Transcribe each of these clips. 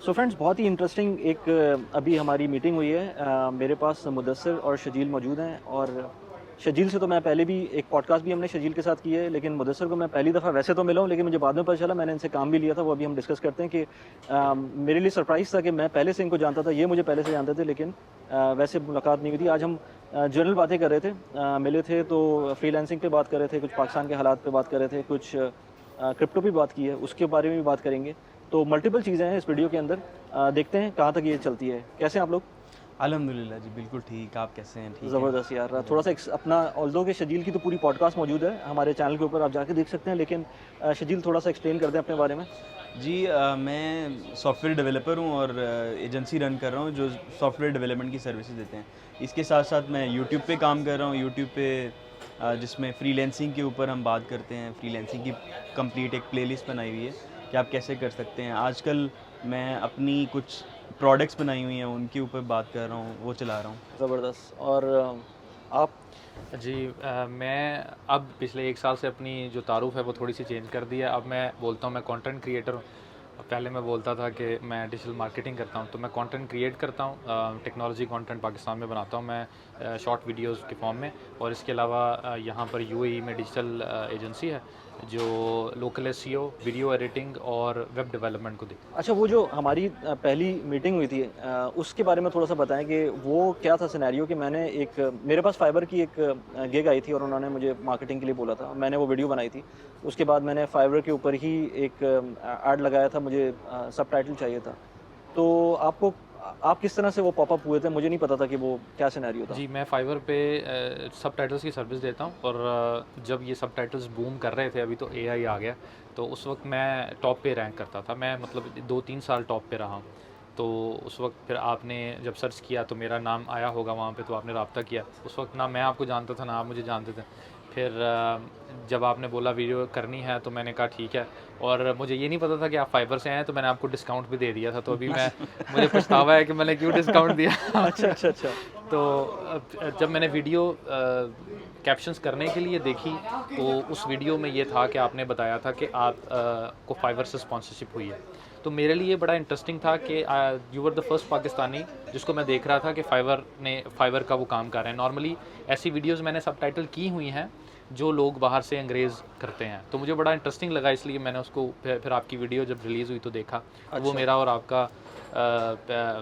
So friends, बहुत ही interesting एक अभी हमारी मीटिंग हुई है। मेरे पास मुदस्सिर और शजील मौजूद हैं। और शजील से तो मैं पहले भी एक पॉडकास्ट भी हमने शजील के साथ की है, लेकिन मुदस्सिर को मैं पहली दफ़ा वैसे तो मिला हूँ, लेकिन मुझे बाद में पता चला, मैंने इनसे काम भी लिया था, वो अभी हम डिस्कस करते हैं कि मेरे लिए सरप्राइज़ था कि मैं पहले से इनको जानता था, ये मुझे पहले से जानते थे, लेकिन वैसे मुलाकात नहीं हुई थी। आज हम जनरल बातें कर रहे थे, मिले थे तो फ्रीलांसिंग पे बात कर रहे थे, कुछ पाकिस्तान के हालात पे बात कर रहे थे, कुछ क्रिप्टो पे बात की है, उसके बारे में भी बात करेंगे। तो मल्टीपल चीज़ें हैं इस वीडियो के अंदर। देखते हैं कहाँ तक ये चलती है। कैसे हैं आप लोग? अल्हम्दुलिल्लाह जी, बिल्कुल ठीक। आप कैसे हैं? ठीक हैं? ज़बरदस्त यार। थोड़ा-सा अपना ऑल्दो कि शजील की तो पूरी पॉडकास्ट मौजूद है हमारे चैनल के ऊपर, आप जाके देख सकते हैं, लेकिन शजील थोड़ा-सा एक्सप्लेन कर दें अपने बारे में। जी मैं सॉफ्टवेयर डेवलपर हूँ और एजेंसी रन कर रहा हूँ जो सॉफ्टवेयर डेवलपमेंट की सर्विसेज देते हैं। इसके साथ साथ मैं यूट्यूब पे काम कर रहा हूँ, यूट्यूब पे जिसमें फ्रीलांसिंग के ऊपर हम बात करते हैं। फ्रीलांसिंग की कंप्लीट एक प्लेलिस्ट बनाई हुई है कि आप कैसे कर सकते हैं। आजकल मैं अपनी कुछ प्रोडक्ट्स बनाई हुई हैं, उनके ऊपर बात कर रहा हूँ, वो चला रहा हूँ। ज़बरदस्त। और आप? जी मैं अब पिछले 1 साल से अपनी जो तारुफ़ है वो थोड़ी-सी चेंज कर दी है। अब मैं बोलता हूँ मैं कंटेंट क्रिएटर हूँ। पहले मैं बोलता था कि मैं डिजिटल मार्केटिंग करता हूँ, तो मैं कंटेंट क्रिएट करता हूँ। टेक्नोलॉजी कंटेंट पाकिस्तान में बनाता हूँ मैं शॉर्ट वीडियोज़ के फॉर्म में। और इसके अलावा यहाँ पर यूएई में डिजिटल एजेंसी है जो लोकल एसईओ, वीडियो एडिटिंग और वेब डेवलपमेंट को देखती है। अच्छा, वो जो हमारी पहली मीटिंग हुई थी, उसके बारे में थोड़ा-सा बताएँ कि वो क्या था सिनेरियो कि मैंने मेरे पास फाइवर की एक गिग आई थी और उन्होंने मुझे मार्केटिंग के लिए बोला था। मैंने वो वीडियो बनाई थी। उसके बाद मैंने फाइवर के ऊपर ही एक ऐड लगाया था, मुझे सबटाइटल चाहिए था। तो आप किस तरह से वो पॉपअप हुए थे? मुझे नहीं पता था कि वो क्या सिनेरियो था। जी, मैं फाइवर पे सबटाइटल्स की सर्विस देता हूँ और जब ये सबटाइटल्स बूम कर रहे थे, अभी तो एआई आ गया, तो उस वक्त मैं टॉप पे रैंक करता था। मैं मतलब 2-3 साल टॉप पे रहा हूँ। तो उस वक्त फिर आपने जब सर्च किया तो मेरा नाम आया होगा वहाँ पे, तो आपने रब्ता किया। उस वक्त ना मैं आपको जानता था, ना आप मुझे जानते थे। फिर जब आपने बोला वीडियो करनी है तो मैंने कहा ठीक है। और मुझे ये नहीं पता था कि आप फाइवर से हैं, तो मैंने आपको डिस्काउंट भी दे दिया था। तो अभी मुझे पछतावा है कि मैंने क्यों डिस्काउंट दिया। अच्छा, अच्छा, अच्छा। तो जब मैंने वीडियो कैप्शंस करने के लिए देखी, तो उस वीडियो में ये था कि आपने बताया था कि आप को फाइवर से स्पॉन्सरशिप हुई है। तो मेरे लिए बड़ा इंटरेस्टिंग था कि you were the first Pakistani जिसको मैं देख रहा था कि फाइवर का वो काम कर रहे हैं। नॉर्मली ऐसी वीडियोस मैंने सबटाइटल की हुई हैं जो लोग बाहर से अंग्रेज़ करते हैं, तो मुझे बड़ा इंटरेस्टिंग लगा, इसलिए मैंने उसको फिर आपकी वीडियो जब रिलीज़ हुई तो देखा। तो वो अच्छा। मेरा और आपका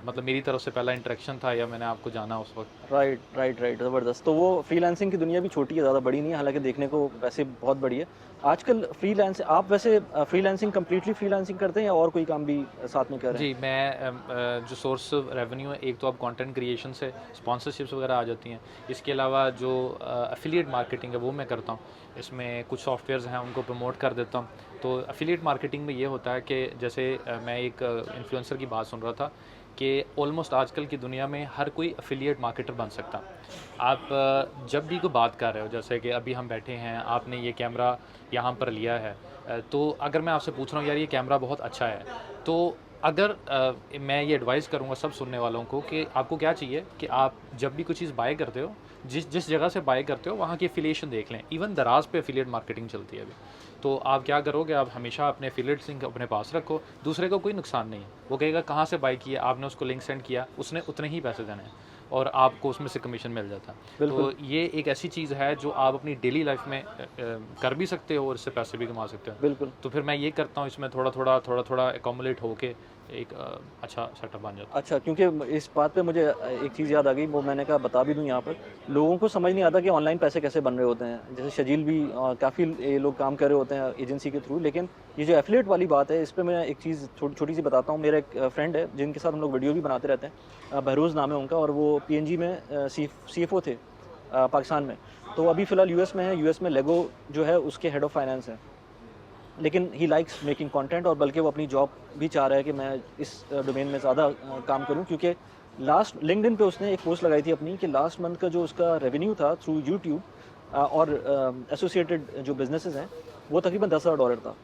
मतलब मेरी तरफ से पहला इंटरेक्शन था, या मैंने आपको जाना उस वक्त। राइट, राइट, राइट, ज़बरदस्त। तो वो फ्रीलांसिंग की दुनिया भी छोटी है, ज़्यादा बड़ी नहीं है, हालाँकि देखने को वैसे बहुत बड़ी है। आजकल आप वैसे फ्रीलांसिंग कंप्लीटली फ्रीलांसिंग करते हैं या और कोई काम भी साथ में कर रहे हैं? जी, मैं जो सोर्स ऑफ रेवेन्यू है, एक तो अब कंटेंट क्रिएशन से स्पॉन्सरशिप्स वगैरह आ जाती हैं। इसके अलावा जो एफिलिएट मार्केटिंग है वो मैं करता हूँ। इसमें कुछ सॉफ्टवेयर्स हैं उनको प्रमोट कर देता हूँ। तो एफिलिएट मार्केटिंग में ये होता है कि जैसे मैं एक इन्फ्लुएंसर की बात सुन रहा था कि ऑलमोस्ट आजकल की दुनिया में हर कोई एफिलिएट मार्केटर बन सकता है। आप जब भी कोई बात कर रहे हो, जैसे कि अभी हम बैठे हैं, आपने ये कैमरा यहाँ पर लिया है, तो अगर मैं आपसे पूछ रहा हूँ यार ये कैमरा बहुत अच्छा है, तो अगर मैं ये एडवाइस करूँगा सब सुनने वालों को कि आपको क्या चाहिए कि आप जब भी कोई चीज़ बाय करते हो, जिस जिस जगह से बाय करते हो वहाँ की एफिलिएशन देख लें। इवन दराज पे एफिलिएट मार्केटिंग चलती है अभी। तो आप क्या करोगे, आप हमेशा अपने एफिलिएट लिंक अपने पास रखो, दूसरे को कोई नुकसान नहीं है। वो कहेगा कहाँ से बाय किया, आपने उसको लिंक सेंड किया, उसने उतने ही पैसे देने हैं और आपको उसमें से कमीशन मिल जाता है। बिल्कुल। तो ये एक ऐसी चीज़ है जो आप अपनी डेली लाइफ में कर भी सकते हो और इससे पैसे भी कमा सकते हो। बिल्कुल। तो फिर मैं ये करता हूँ, इसमें थोड़ा-थोड़ा एकोमोलेट होके एक अच्छा सेटअप बन जाता है। अच्छा, क्योंकि इस बात पे मुझे एक चीज़ याद आ गई, वो मैंने कहा बता भी दूँ यहाँ पर। लोगों को समझ नहीं आता कि ऑनलाइन पैसे कैसे बन रहे होते हैं। जैसे शजील भी काफ़ी ये लोग काम कर रहे होते हैं एजेंसी के थ्रू, लेकिन ये जो एफ़िलिएट वाली बात है, इस पे मैं एक चीज़ छोटी-सी बताता हूँ। मेरा एक फ्रेंड है, जिनके साथ हम लोग वीडियो भी बनाते रहते हैं। बहरोज़ नाम है उनका, और वो पीएनजी में सीएफओ थे पाकिस्तान में। तो अभी फ़िलहाल यूएस में है। यूएस में लेगो जो है उसके हेड ऑफ़ फाइनेंस हैं। लेकिन ही लाइक्स मेकिंग कंटेंट, और बल्कि वो अपनी जॉब भी चाह रहा है कि मैं इस डोमेन में ज़्यादा काम करूं, क्योंकि लास्ट लिंक्डइन पे उसने एक पोस्ट लगाई थी अपनी कि लास्ट मंथ का जो उसका रेवेन्यू था थ्रू यूट्यूब और एसोसिएटेड जो बिजनेसेस हैं, वो तकरीबन $10,000 था।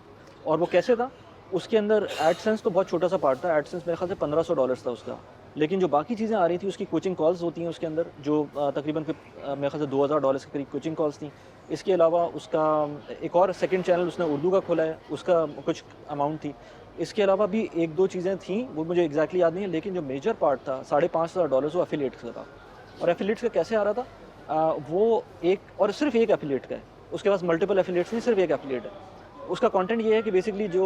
और वो कैसे था? उसके अंदर एडसेंस तो बहुत छोटा सा पार्ट था। एडसेंस मेरे ख्याल से $1,500 था उसका। लेकिन जो बाकी चीज़ें आ रही थी, उसकी कोचिंग कॉल्स होती हैं उसके अंदर, जो तकरीबन मेरे ख्याल से $2,000 के करीब कोचिंग कॉल्स थी। इसके अलावा उसका एक और सेकंड चैनल उसने उर्दू का खोला है, उसका कुछ अमाउंट थी। इसके अलावा भी एक दो चीज़ें थी, वो मुझे एग्जैक्टली याद नहीं है, लेकिन जो मेजर पार्ट था $5,500 वो एफिलिएट्स का था। और एफिलिएट्स का कैसे आ रहा था? वो एक और सिर्फ एक एफिलिएट का है, उसके पास मल्टीपल एफिलिएट्स नहीं, सिर्फ एक एफिलिएट है। उसका कंटेंट ये है कि बेसिकली जो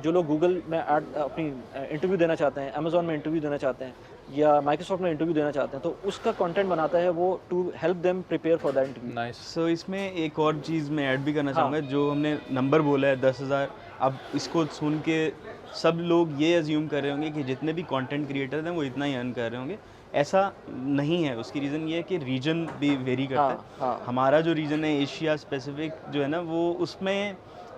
लोग गूगल में अपनी इंटरव्यू देना चाहते हैं, अमेज़न में इंटरव्यू देना चाहते हैं या माइक्रोसॉफ्ट में इंटरव्यू देना चाहते हैं, तो उसका कंटेंट बनाता है वो to help them prepare for that interview. Nice. So इसमें एक और चीज़ मैं ऐड भी करना चाहूँगा, जो हमने नंबर बोला है 10,000, अब इसको सुन के सब लोग ये अज्यूम कर रहे होंगे कि जितने भी कंटेंट क्रिएटर हैं वो इतना ही अर्न कर रहे होंगे। ऐसा नहीं है। उसकी रीज़न ये है कि रीजन भी वेरी करता है। हाँ। हमारा जो रीजन है एशिया स्पेसिफिक जो है ना, वो उसमें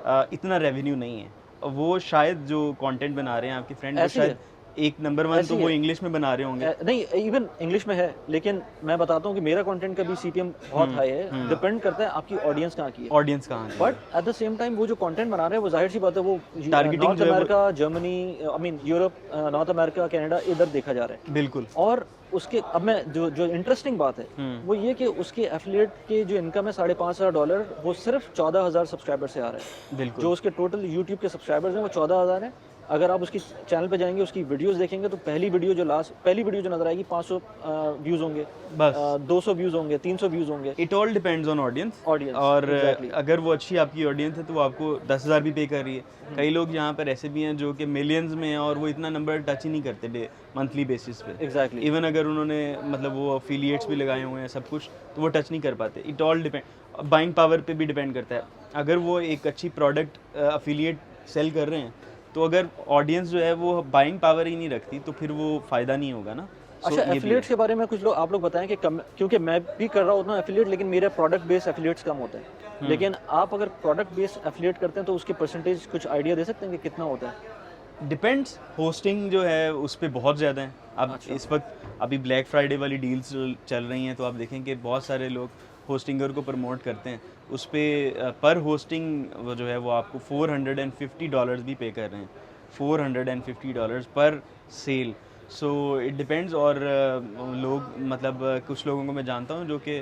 इतना रेवेन्यू नहीं है। वो शायद जो कंटेंट बना रहे हैं आपके फ्रेंड, वो ऐसे ही शायद एक नंबर वन तो वो इंग्लिश में बना रहे होंगे। नहीं, इवन इंग्लिश में है, लेकिन मैं बताता हूँ कि मेरा कंटेंट का भी सीपीएम बहुत हाई है। डिपेंड करता है आपकी ऑडियंस कहाँ की है, ऑडियंस कहाँ है। But at the same time वो जो कंटेंट बना रहे हैं वो जाहिर सी बात है वो Targeting नॉर्थ जो है वो- America, Germany, I mean Europe, north America, Canada, इधर देखा जा रहा है। बिल्कुल। और उसके अब मैं जो इंटरेस्टिंग बात है वो ये कि उसके एफिलिएट के जो इनकम है $5,500 वो सिर्फ 14,000 सब्सक्राइबर से आ रहा है। बिल्कुल। जो उसके टोटल यूट्यूब के सब्सक्राइबर्स हैं वो 14,000 हैं। अगर आप उसकी चैनल पे जाएंगे, उसकी वीडियोस देखेंगे, तो पहली वीडियो जो नजर आएगी 500 व्यूज होंगे, बस 200 व्यूज होंगे, 300 व्यूज होंगे। It all depends on audience. Audience, और exactly. अगर वो अच्छी आपकी ऑडियंस है तो वो आपको 10,000 भी पे कर रही है। कई लोग यहाँ पर ऐसे भी हैं जो कि मिलियंस में हैं और वो इतना नंबर टच ही नहीं करते मंथली बेसिस पे। एग्जैक्टली। इवन अगर उन्होंने मतलब वो अफिलिएट्स भी लगाए हुए हैं सब कुछ, तो वो टच नहीं कर पाते। It all depend, buying power पे भी डिपेंड करता है। अगर वो एक अच्छी प्रोडक्ट अफिलिएट सेल कर रहे हैं, तो अगर ऑडियंस जो है वो बाइंग पावर ही नहीं रखती, तो फिर वो फ़ायदा नहीं होगा ना। So, अच्छा, ये भी एफिलिएट्स के बारे में कुछ लोग आप लोग बताएं कि क्योंकि मैं भी कर रहा होता हूँ एफिलिएट, लेकिन मेरे प्रोडक्ट बेस्ड एफिलिएट्स कम होते हैं। लेकिन आप अगर प्रोडक्ट बेस्ड एफिलिएट करते हैं तो उसकी परसेंटेज कुछ आइडिया दे सकते हैं कि कितना होता है? डिपेंड्स। होस्टिंग जो है उस पर बहुत ज़्यादा है। अब इस वक्त अभी ब्लैक फ्राइडे वाली डील्स चल रही हैं, तो आप देखें कि बहुत सारे लोग होस्टिंगर को प्रमोट करते हैं। उस पर पर होस्टिंग वो जो है वो आपको $450 भी पे कर रहे हैं, $450 पर सेल। So it depends. और लोग मतलब कुछ लोगों को मैं जानता हूँ जो कि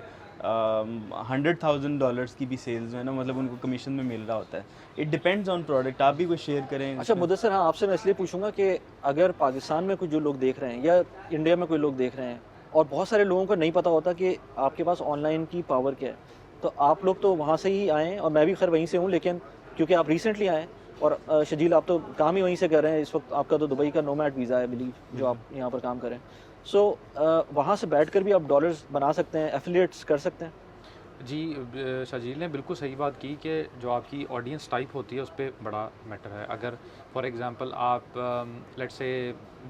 $100,000 की भी सेल्स है ना, मतलब उनको कमीशन में मिल रहा होता है। It depends on product. आप भी कुछ शेयर करें। अच्छा मुदस्सिर, हाँ, आपसे मैं इसलिए पूछूंगा कि अगर पाकिस्तान में कुछ जो लोग देख रहे हैं या इंडिया में कोई लोग देख रहे हैं, और बहुत सारे लोगों को नहीं पता होता कि आपके पास ऑनलाइन की पावर क्या है, तो आप लोग तो वहाँ से ही आए हैं और मैं भी खैर वहीं से हूँ, लेकिन क्योंकि आप रिसेंटली आए और शजील आप तो काम ही वहीं से कर रहे हैं इस वक्त, आपका तो दुबई का नोमैड वीज़ा है बिलीव, जो आप यहाँ पर काम करें। सो वहाँ से बैठकर भी आप डॉलर्स बना सकते हैं, एफिलिएट्स कर सकते हैं। जी, शजील ने बिल्कुल सही बात की कि जो आपकी ऑडियंस टाइप होती है उस पर बड़ा मैटर है। अगर फॉर एग्जांपल आप लेट्स से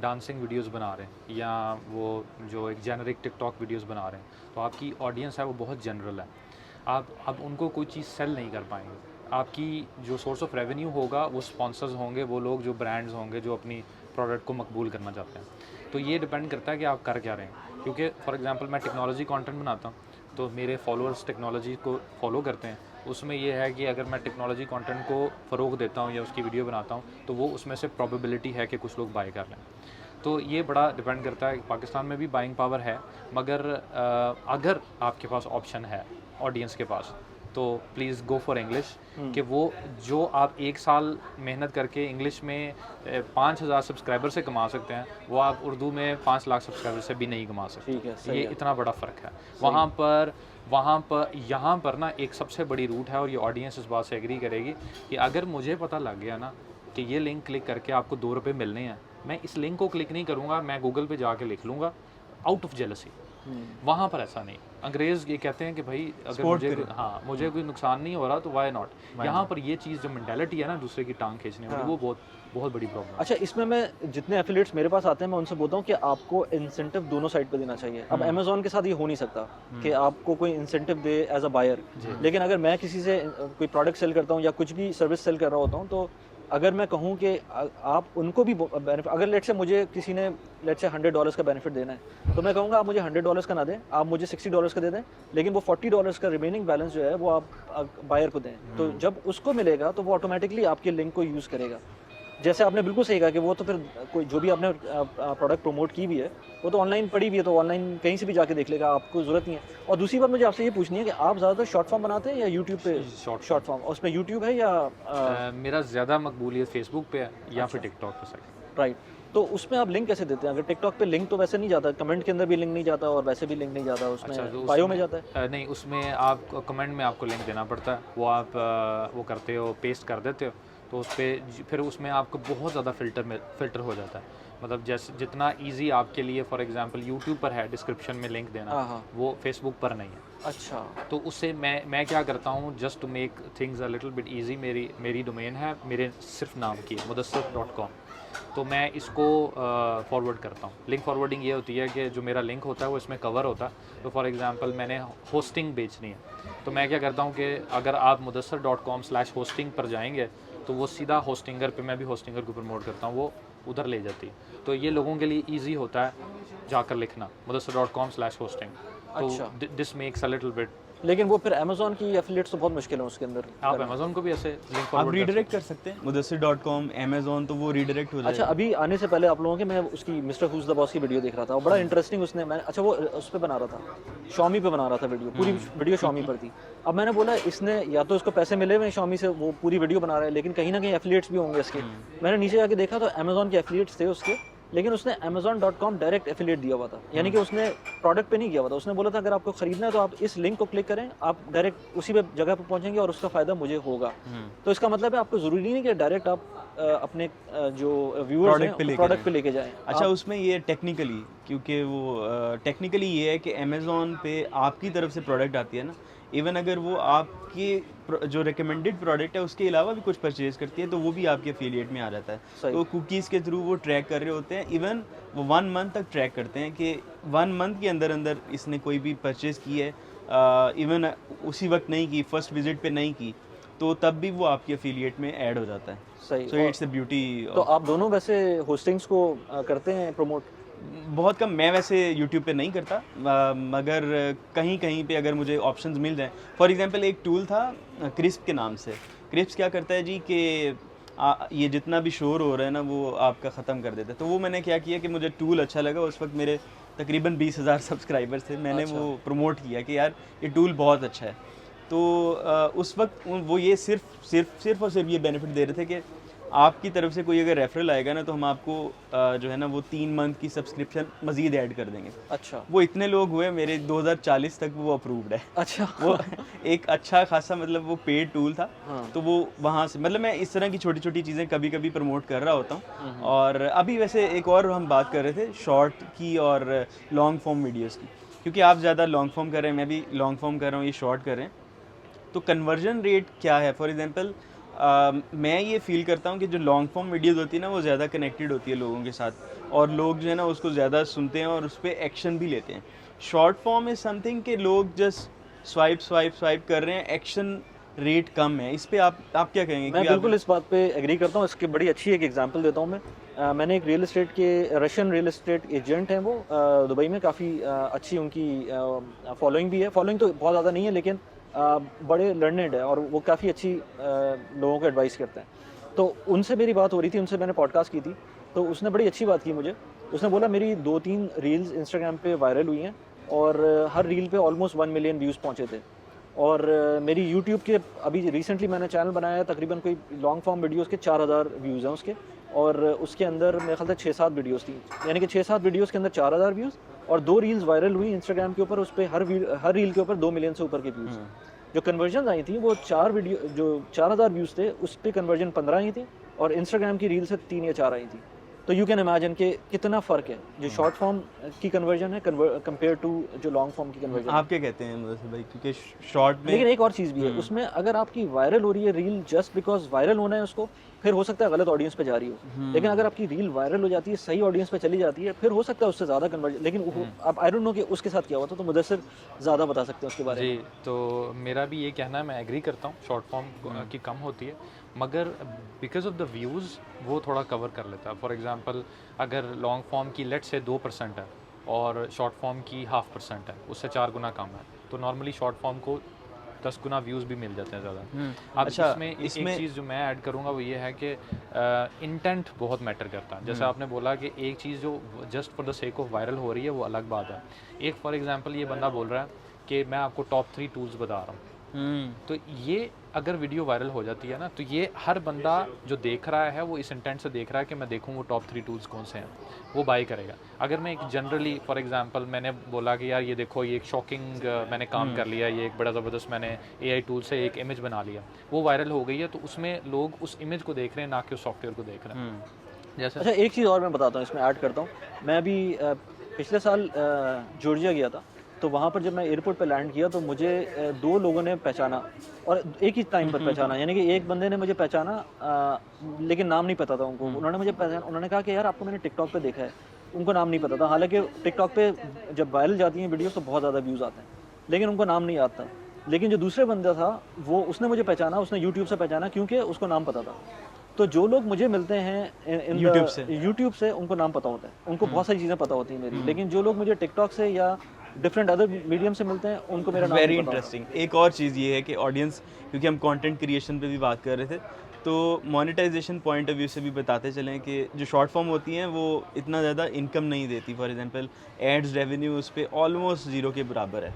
डांसिंग वीडियोस बना रहे हैं या वो जो एक जेनरिक टिकटॉक वीडियोस बना रहे हैं, तो आपकी ऑडियंस है वो बहुत जनरल है। आप उनको कोई चीज़ सेल नहीं कर पाएंगे। आपकी जो सोर्स ऑफ रेवेन्यू होगा वो स्पॉन्सर्स होंगे, वो लोग जो ब्रांड्स होंगे जो अपनी प्रोडक्ट को मकबूल करना चाहते हैं। तो ये डिपेंड करता है कि आप कर क्या रहे हैं। क्योंकि फॉर एग्जांपल मैं टेक्नोलॉजी कंटेंट बनाता हूँ, तो मेरे फॉलोअर्स टेक्नोलॉजी को फॉलो करते हैं। उसमें ये है कि अगर मैं टेक्नोलॉजी कंटेंट को फ़रोग देता हूँ या उसकी वीडियो बनाता हूँ, तो वो उसमें से प्रोबेबिलिटी है कि कुछ लोग बाय कर लें। तो ये बड़ा डिपेंड करता है। पाकिस्तान में भी बाइंग पावर है, मगर अगर आपके पास ऑप्शन है ऑडियंस के पास, तो प्लीज़ गो फॉर इंग्लिश। कि वो जो आप एक साल मेहनत करके इंग्लिश में 5,000 सब्सक्राइबर से कमा सकते हैं, वो आप उर्दू में 5 लाख सब्सक्राइबर से भी नहीं कमा सकते। ठीक है, सही ये है। इतना बड़ा फ़र्क है। यहाँ पर ना एक सबसे बड़ी रूट है, और ये ऑडियंस इस बात से एग्री करेगी कि अगर मुझे पता लग गया ना कि ये लिंक क्लिक करके आपको ₹2 मिलने हैं, मैं इस लिंक को क्लिक नहीं करूँगा, मैं गूगल पे जाके लिख लूँगा आउट ऑफ जेलसी। वहाँ पर ऐसा नहीं। अंग्रेज़ ये कहते हैं कि भाई अगर मुझे कोई नुकसान नहीं हो रहा तो वाई नॉट। यहाँ पर ये चीज़ जो मेंटालिटी है ना दूसरे की टांग खींचने वाली, वो बहुत बड़ी प्रॉब्लम है। अच्छा, इसमें मैं जितने एफिलिएट्स मेरे पास आते हैं मैं उनसे बोलता हूँ कि आपको इंसेंटिव दोनों साइड पे देना चाहिए। अब अमेज़न के साथ ये हो नहीं सकता कि आपको कोई इंसेंटिव दे एज अ बायर, लेकिन अगर मैं किसी से कोई प्रोडक्ट सेल करता हूँ या कुछ भी सर्विस सेल कर रहा होता हूँ, तो अगर मैं कहूँ कि आप उनको भी बेनिफिट, अगर लेट्स से मुझे किसी ने लेट्स से $100 का बेनिफिट देना है, तो मैं कहूँगा आप मुझे $100 का ना दें, आप मुझे $60 का दे दें, लेकिन वो $40 का रिमेनिंग बैलेंस जो है वो आप बायर को दें। तो जब उसको मिलेगा तो वो ऑटोमेटिकली आपके लिंक को यूज़ करेगा। जैसे आपने बिल्कुल सही कहा कि वो तो फिर कोई जो भी आपने प्रोडक्ट प्रमोट की भी है वो तो ऑनलाइन पड़ी भी है, तो ऑनलाइन कहीं से भी जाके देख लेगा, आपको ज़रूरत नहीं है। और दूसरी बात मुझे आपसे ये पूछनी है कि आप ज़्यादातर शॉर्ट फॉर्म बनाते हैं या यूट्यूब पे? शॉर्ट फॉर्म, और उसमें यूट्यूब है या मेरा ज़्यादा मकबूलियत फेसबुक पे है या फिर टिकटॉक पे साइड। राइट? तो उसमें आप लिंक कैसे देते हैं? अगर टिकटॉक पे लिंक तो वैसे नहीं जाता, कमेंट के अंदर भी लिंक नहीं जाता और वैसे भी लिंक नहीं जाता, उसमें अच्छा, तो बायो में जाता है? नहीं, उसमें आप कमेंट में आपको लिंक देना पड़ता है, वो आप वो करते हो, पेस्ट कर देते हो, तो उस पर फिर उसमें आपको बहुत ज़्यादा फ़िल्टर हो जाता है। मतलब जैसे जितना इजी आपके लिए फॉर एग्जांपल यूट्यूब पर है डिस्क्रिप्शन में लिंक देना, हाँ, हाँ। वो फेसबुक पर नहीं है। अच्छा। तो उससे मैं क्या करता हूँ, just to make things a little bit easy, मेरी डोमेन है मेरे सिर्फ नाम की mudassir.com, तो मैं इसको फॉरवर्ड करता हूँ। लिंक फॉरवर्डिंग ये होती है कि जो मेरा लिंक होता है वो इसमें कवर होता है। तो फॉर एग्जांपल मैंने होस्टिंग बेचनी है, तो मैं क्या करता हूँ कि अगर आप mudassir.com/hosting पर जाएंगे तो वो सीधा होस्टिंगर पे, मैं भी होस्टिंगर को प्रमोट करता हूँ, वो उधर ले जाती है। तो ये लोगों के लिए ईजी होता है जाकर लिखना mudassir.com/hosting। अच्छा। तो this makes a little bit. लेकिन वो फिर अमेज़न की एफिलिएट्स तो बहुत मुश्किल है उसके अंदर आप करना। अमेज़न को भी ऐसे लिंक आप फॉरवर्ड कर रीडायरेक्ट कर सकते हैं mudassir.com, Amazon, तो वो रीडायरेक्ट हो अच्छा, जाएगा। अभी आने से पहले आप लोगों के मैं उसकी मिस्टर हूज़ द बॉस की वीडियो देख रहा था, वो बड़ा इंटरेस्टिंग उसने मैं अच्छा वो उस पे बना रहा था, Xiaomi पे बना रहा था वीडियो, पूरी वीडियो Xiaomi पर थी। अब मैंने बोला इसने या तो इसको पैसे मिले हुए हैं Xiaomi से, वो पूरी वीडियो बना रहा है, लेकिन कहीं न कहीं एफिलिएट्स भी होंगे इसके। मैंने नीचे जाके देखा तो अमेज़न के एफिलिएट्स थे उसके, लेकिन उसने amazon.com डायरेक्ट एफिलिएट दिया हुआ था, यानी कि उसने प्रोडक्ट पे नहीं किया हुआ था। उसने बोला था अगर आपको खरीदना है तो आप इस लिंक को क्लिक करें, आप डायरेक्ट उसी पे जगह पे पहुंचेंगे और उसका फ़ायदा मुझे होगा। तो इसका मतलब है आपको ज़रूरी नहीं कि डायरेक्ट आप अपने जो व्यूअर्स हैं प्रोडक्ट पे लेके जाएं। अच्छा, उसमें ये टेक्निकली, क्योंकि वो टेक्निकली ये है कि अमेज़ॉन पे आपकी तरफ से प्रोडक्ट आती है ना, इवन अगर वो आपकी जो रिकमेंडेड प्रोडक्ट है उसके अलावा भी कुछ परचेज करती है तो वो भी आपके एफिलिएट में आ जाता है। सही। तो कुकीज़ के थ्रू वो ट्रैक कर रहे होते हैं, इवन वो 1 मंथ तक ट्रैक करते हैं कि 1 मंथ के अंदर अंदर इसने कोई भी परचेज़ की है, इवन उसी वक्त नहीं की, फर्स्ट विजिट पे नहीं की, तो तब भी वो आपके एफिलिएट में ऐड हो जाता है। सही। So it's the beauty. तो आप दोनों वैसे होस्टिंग्स को करते हैं प्रमोट? बहुत कम, मैं वैसे YouTube पे नहीं करता, मगर कहीं कहीं पे अगर मुझे ऑप्शंस मिल जाएं। फॉर एग्जांपल एक टूल था क्रिस्प के नाम से। क्रिस्प क्या करता है जी कि ये जितना भी शोर हो रहा है ना वो आपका ख़त्म कर देता है। तो वो मैंने क्या किया कि मुझे टूल अच्छा लगा, उस वक्त मेरे तकरीबन 20,000 सब्सक्राइबर्स थे, मैंने वो प्रमोट किया कि यार ये टूल बहुत अच्छा है। तो उस वक्त वो ये सिर्फ और सिर्फ ये बेनिफिट दे रहे थे कि आपकी तरफ से कोई अगर रेफरल आएगा ना तो हम आपको जो है ना वो 3 मंथ की सब्सक्रिप्शन मज़ीद ऐड कर देंगे। अच्छा। वो इतने लोग हुए मेरे 2040 तक वो अप्रूव्ड है। अच्छा। वो एक अच्छा खासा मतलब वो पेड टूल था। हाँ। तो वो वहाँ से मतलब मैं इस तरह की छोटी छोटी चीज़ें कभी कभी प्रमोट कर रहा होता हूँ। और अभी वैसे एक और हम बात कर रहे थे शॉर्ट की और लॉन्ग फॉर्म वीडियोज़ की, क्योंकि आप ज़्यादा लॉन्ग फॉर्म कर रहे हैं, मैं भी लॉन्ग फॉर्म कर रहा हूँ, ये शॉर्ट कर रहे हैं, तो कन्वर्जन रेट क्या है? फॉर एग्जांपल मैं ये फील करता हूँ कि जो लॉन्ग फॉर्म वीडियोज़ होती है ना वो ज़्यादा कनेक्टेड होती है लोगों के साथ, और लोग जो है ना उसको ज़्यादा सुनते हैं और उस पर एक्शन भी लेते हैं। शॉर्ट फॉर्म इज़ समथिंग कि लोग जस्ट स्वाइप कर रहे हैं, एक्शन रेट कम है। इस पे आप क्या कहेंगे? मैं बिल्कुल इस बात पे एग्री करता हूँ। इसकी बड़ी अच्छी एक एग्जांपल देता हूँ मैं। मैंने एक रियल एस्टेट के रशियन रियल एस्टेट एजेंट हैं वो, दुबई में काफ़ी अच्छी उनकी फॉलोइंग भी है। फॉलोइंग तो बहुत ज़्यादा नहीं है, लेकिन बड़े लर्नेड है और वो काफ़ी अच्छी लोगों को एडवाइस करते हैं। तो उनसे मेरी बात हो रही थी, उनसे मैंने पॉडकास्ट की थी, तो उसने बड़ी अच्छी बात की मुझे। उसने बोला मेरी 2-3 रील्स इंस्टाग्राम पे वायरल हुई हैं और हर रील पे ऑलमोस्ट 1 मिलियन व्यूज़ पहुँचे थे। और मेरी यूट्यूब के अभी रिसेंटली मैंने चैनल बनाया है, तकरीबन कोई लॉन्ग फॉर्म वीडियोस के 4000 व्यूज़ हैं उसके, और उसके अंदर मेरे ख्याल से 6-7 वीडियोस थी, यानी कि 6-7 वीडियोस के अंदर 4000 व्यूज़, और 2 रील्स वायरल हुई इंस्टाग्राम के ऊपर, उस पर हर रील के ऊपर 2 मिलियन से ऊपर के व्यूज़। जो कन्वर्जन आई थी वो 4 वीडियो जो 4000 व्यूज़ थे उस पर कन्वर्जन 15 आई थी, और इंस्टाग्राम की रील से 3 या 4 आई थी। तो यू कैन इमेजिन कि कितना फ़र्क है जो शॉर्ट फॉर्म की कन्वर्जन है कंपेयर टू जो लॉन्ग फॉर्म की कन्वर्जन। आप क्या कहते हैं मुदस्सिर भाई? क्योंकि शॉर्ट में लेकिन एक और चीज़ भी है उसमें, अगर आपकी वायरल हो रही है रील जस्ट बिकॉज वायरल होना है उसको, फिर हो सकता है गलत ऑडियंस पे जा रही हो। लेकिन अगर आपकी रील वायरल हो जाती है, सही ऑडियंस पे चली जाती है, फिर हो सकता है उससे ज़्यादा कन्वर्जन। लेकिन अब आई डोंट नो कि उसके साथ क्या हुआ था, तो मुदस्सिर ज़्यादा बता सकते हैं उसके बारे में। जी, तो मेरा भी ये कहना है, मैं एग्री करता हूँ शॉर्ट फॉर्म की कम होती है, मगर बिकॉज ऑफ द व्यूज़ वो थोड़ा कवर कर लेता है। फॉर एग्जांपल अगर लॉन्ग फॉर्म की लेट से 2% है और शॉर्ट फॉर्म की 0.5% है, उससे 4 गुना कम है, तो नॉर्मली शॉर्ट फॉर्म को 10 गुना व्यूज़ भी मिल जाते हैं ज़्यादा। अब अच्छा, इसमें एक चीज़ जो मैं ऐड करूँगा वो ये है कि इंटेंट बहुत मैटर करता है। जैसे आपने बोला कि एक चीज़ जो just for the sake of viral हो रही है वो अलग बात है। एक फॉर एग्जांपल ये बंदा बोल रहा है कि मैं आपको टॉप 3 टूल्स बता रहा हूँ, तो ये अगर वीडियो वायरल हो जाती है ना, तो ये हर बंदा जो देख रहा है वो इस इंटेंट से देख रहा है कि मैं देखूँ वो टॉप 3 टूल्स कौन से हैं, वो बाई करेगा। अगर मैं एक जनरली फॉर एग्जांपल मैंने बोला कि यार ये देखो ये एक शॉकिंग मैंने काम कर लिया, ये एक बड़ा ज़बरदस्त मैंने AI टूल से एक इमेज बना लिया, वो वायरल हो गई है, तो उसमें लोग उस इमेज को देख रहे हैं ना कि उस सॉफ्टवेयर को देख रहे हैं। जैसे अच्छा, एक चीज़ और मैं बताता हूँ, इसमें ऐड करता हूँ। मैं अभी पिछले साल जॉर्जिया गया था, तो वहाँ पर जब मैं एयरपोर्ट पे लैंड किया तो मुझे 2 लोगों ने पहचाना, और एक ही टाइम पर पहचाना। यानी कि एक बंदे ने मुझे पहचाना, लेकिन नाम नहीं पता था उनको। उन्होंने मुझे पहचाना, उन्होंने कहा कि यार आपको मैंने टिकटॉक पे देखा है। उनको नाम नहीं पता था, हालांकि टिकटॉक पे जब वायरल जाती हैं वीडियोस तो बहुत ज़्यादा व्यूज़ आते हैं, लेकिन उनको नाम नहीं आता। लेकिन जो दूसरे बंदा था वो, उसने मुझे पहचाना, उसने यूट्यूब से पहचाना क्योंकि उसको नाम पता था। तो जो लोग मुझे मिलते हैं यूट्यूब से उनको नाम पता होता है, उनको बहुत सारी चीज़ें पता होती हैं मेरी। लेकिन जो लोग मुझे टिकटॉक से या डिफरेंट अदर मीडियम से मिलते हैं उनको मेरा नाम वेरी नहीं पता होता। इंटरेस्टिंग। एक और चीज़ ये है कि ऑडियंस, क्योंकि हम कंटेंट क्रिएशन पे भी बात कर रहे थे, तो मोनेटाइजेशन पॉइंट ऑफ व्यू से भी बताते चलें कि जो शॉर्ट फॉर्म होती हैं वो इतना ज़्यादा इनकम नहीं देती। फॉर एग्जांपल एड्स रेवेन्यू उस पर ऑलमोस्ट ज़ीरो के बराबर है,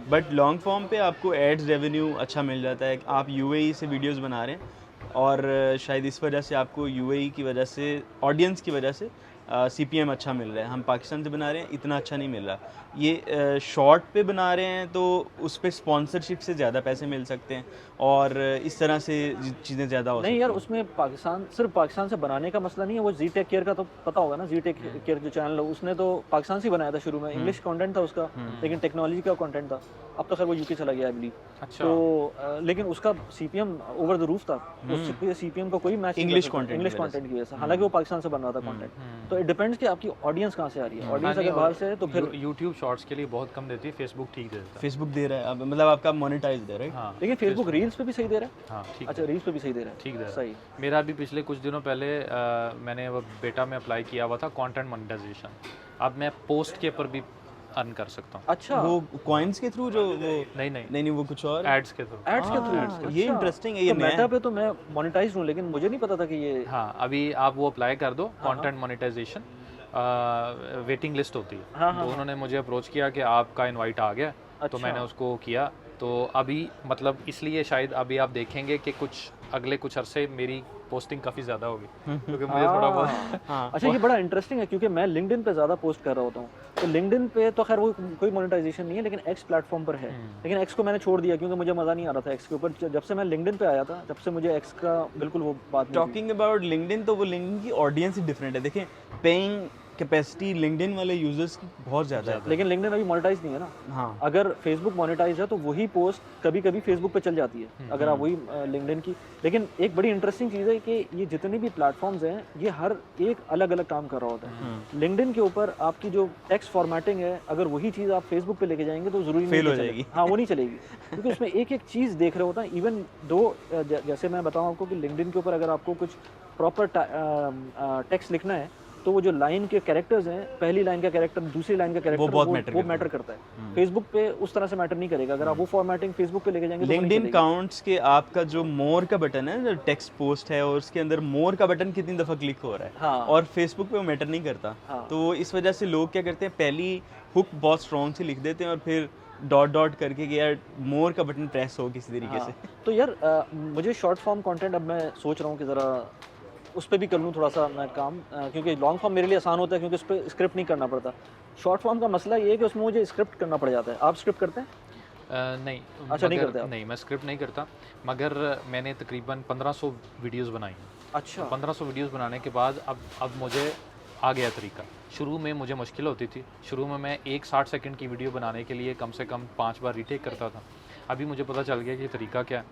बट लॉन्ग फॉर्म पे आपको एड्स रेवेन्यू अच्छा मिल जाता है। आप UAE से वीडियोस बना रहे हैं और शायद इस वजह से आपको UAE की वजह से, ऑडियंस की वजह से CPM अच्छा मिल रहा है। हम पाकिस्तान से बना रहे हैं, इतना अच्छा नहीं मिल रहा। ये शॉर्ट पे बना रहे हैं तो उस पे स्पॉन्सरशिप से ज़्यादा पैसे मिल सकते हैं और इस तरह से चीज़ें ज़्यादा हो सकती नहीं यार, हैं। उसमें पाकिस्तान, सिर्फ पाकिस्तान से बनाने का मसला नहीं है। वो जी टेक केयर का तो पता होगा ना, जी टेक केयर जो चैनल है उसने तो पाकिस्तान से ही बनाया था शुरू में। इंग्लिश कंटेंट था उसका, लेकिन टेक्नोलॉजी का कंटेंट था। अब तो खैर वो UK चला गया आई बिलीव। अच्छा। तो लेकिन उसका CPM ओवर द रूफ था। उसके CPM का कोई मैच नहीं इंग्लिश कर सकता, content इंग्लिश की वजह कंटेंट की वजह से। हालांकि वो पाकिस्तान से बन रहा था कंटेंट। तो इट डिपेंड्स कि आपकी ऑडियंस कहाँ से आ रही है। ऑडियंस अगर बाहर से है तो फिर, यूट्यूब शॉर्ट्स के लिए बहुत कम देती है, फेसबुक ठीक दे देता है। फेसबुक दे रहा है अब, मतलब आपका मोनेटाइज है, राइट? हाँ लेकिन फेसबुक रील्स पे भी सही दे रहा है। हाँ ठीक अच्छा, रील्स पे भी सही दे रहा है, ठीक दे रहा है। सही। मेरा भी पिछले कुछ दिनों पहले मैंने वो बेटा में अप्लाई किया हुआ था कंटेंट मोनेटाइजेशन। अब मैं पोस्ट के ऊपर भी अर्न कर सकता हूँ। अच्छा, वो कॉइन्स के थ्रू जो वो नहीं नहीं वो कुछ और एड्स के थ्रू। एड्स के थ्रू। ये इंटरेस्टिंग है, ये तो नया मेटा पे तो मैं मोनेटाइज हूँ, लेकिन मुझे नहीं पता था कि ये। हाँ, अभी आप वो अप्लाई कर दो, कंटेंट मोनेटाइजेशन वेटिंग लिस्ट होती है। तो उन्होंने मुझे अप्रोच किया कि आपका इनवाइट आ गया, तो मैंने उसको किया। तो अभी मतलब इसलिए शायद अभी आप देखेंगे कि अगले कुछ अरसे मेरी पोस्टिंग काफ़ी ज़्यादा होगी, क्योंकि मुझे थोड़ा बहुत अच्छा, ये बड़ा इंटरेस्टिंग है क्योंकि मैं लिंक्डइन पे ज़्यादा पोस्ट कर रहा होता हूँ। तो लिंक्डइन पे तो खैर वो कोई मोनेटाइजेशन नहीं है, लेकिन एक्स प्लेटफॉर्म पर है। लेकिन एक्स को मैंने छोड़ दिया क्योंकि मुझे मज़ा नहीं आ रहा था एक्स के ऊपर। जब से मैं लिंक्डइन पे आया था, जब से मुझे एक्स का बिल्कुल वो बात नहीं थी। टॉकिंग अबाउट लिंक्डइन, तो वो लिंक्डइन की ऑडियंस ही डिफरेंट है। देखें, पेइंग कैपेसिटी लिंक्डइन वाले यूजर्स की बहुत ज़्यादा है। लेकिन लिंक्डइन अभी मोनेटाइज नहीं है ना। हाँ, अगर फेसबुक मोनेटाइज है तो वही पोस्ट कभी कभी फेसबुक पे चल जाती है, अगर आप वही लिंक्डइन की। लेकिन एक बड़ी इंटरेस्टिंग चीज़ है कि ये जितने भी प्लेटफॉर्म्स हैं, ये हर एक अलग अलग काम कर रहा होता है। लिंक्डइन के ऊपर आपकी जो टेक्स्ट फॉर्मेटिंग है, अगर वही चीज़ आप फेसबुक पे लेके जाएंगे तो जरूरी फेल नहीं हो कि जाएगी। हाँ, वो नहीं चलेगी, क्योंकि उसमें एक एक चीज़ देख रहे होता है। इवन दो जैसे मैं बताऊँ आपको कि लिंक्डइन के ऊपर अगर आपको कुछ प्रॉपर टेक्स्ट लिखना है, तो वो जो लाइन के कैरेक्टर्स हैं, पहली लाइन का कैरेक्टर, दूसरी लाइन का कैरेक्टर, वो मैटर करता है। फेसबुक पे उस तरह से मैटर नहीं करेगा। अगर आप वो फॉर्मेटिंग फेसबुक पे लेके जाएंगे तो लिंक्डइन काउंट्स के आपका जो मोर का बटन है, जो टेक्स्ट पोस्ट है और उसके अंदर मोर का बटन कितनी दफ़ा क्लिक हो रहा है। हाँ। और फेसबुक पे वो मैटर नहीं करता। तो इस वजह से लोग क्या करते हैं, पहली हुक बहुत स्ट्रॉन्ग से लिख देते हैं और फिर डॉट डॉट करके कि यार मोर का बटन प्रेस हो किसी तरीके से। तो यार मुझे शॉर्ट फॉर्म कंटेंट, अब मैं सोच रहा हूँ कि ज़रा उस पर भी कर लूँ थोड़ा सा मैं काम, क्योंकि लॉन्ग फॉर्म मेरे लिए आसान होता है क्योंकि उस पर स्क्रिप्ट नहीं करना पड़ता। शॉर्ट फॉर्म का मसला ये है कि उसमें मुझे स्क्रिप्ट करना पड़ जाता है। आप स्क्रिप्ट करते हैं? नहीं। अच्छा, नहीं करते आप? नहीं, मैं स्क्रिप्ट नहीं करता, मगर मैंने तकरीबन 1500 वीडियोस बनाई हैं। अच्छा। 1500 वीडियोस बनाने के बाद अब मुझे आ गया तरीका। शुरू में मुझे मुश्किल होती थी। शुरू में मैं एक 60 सेकंड की वीडियो बनाने के लिए कम से कम 5 बार रीटेक करता था। अभी मुझे पता चल गया कि तरीका क्या है,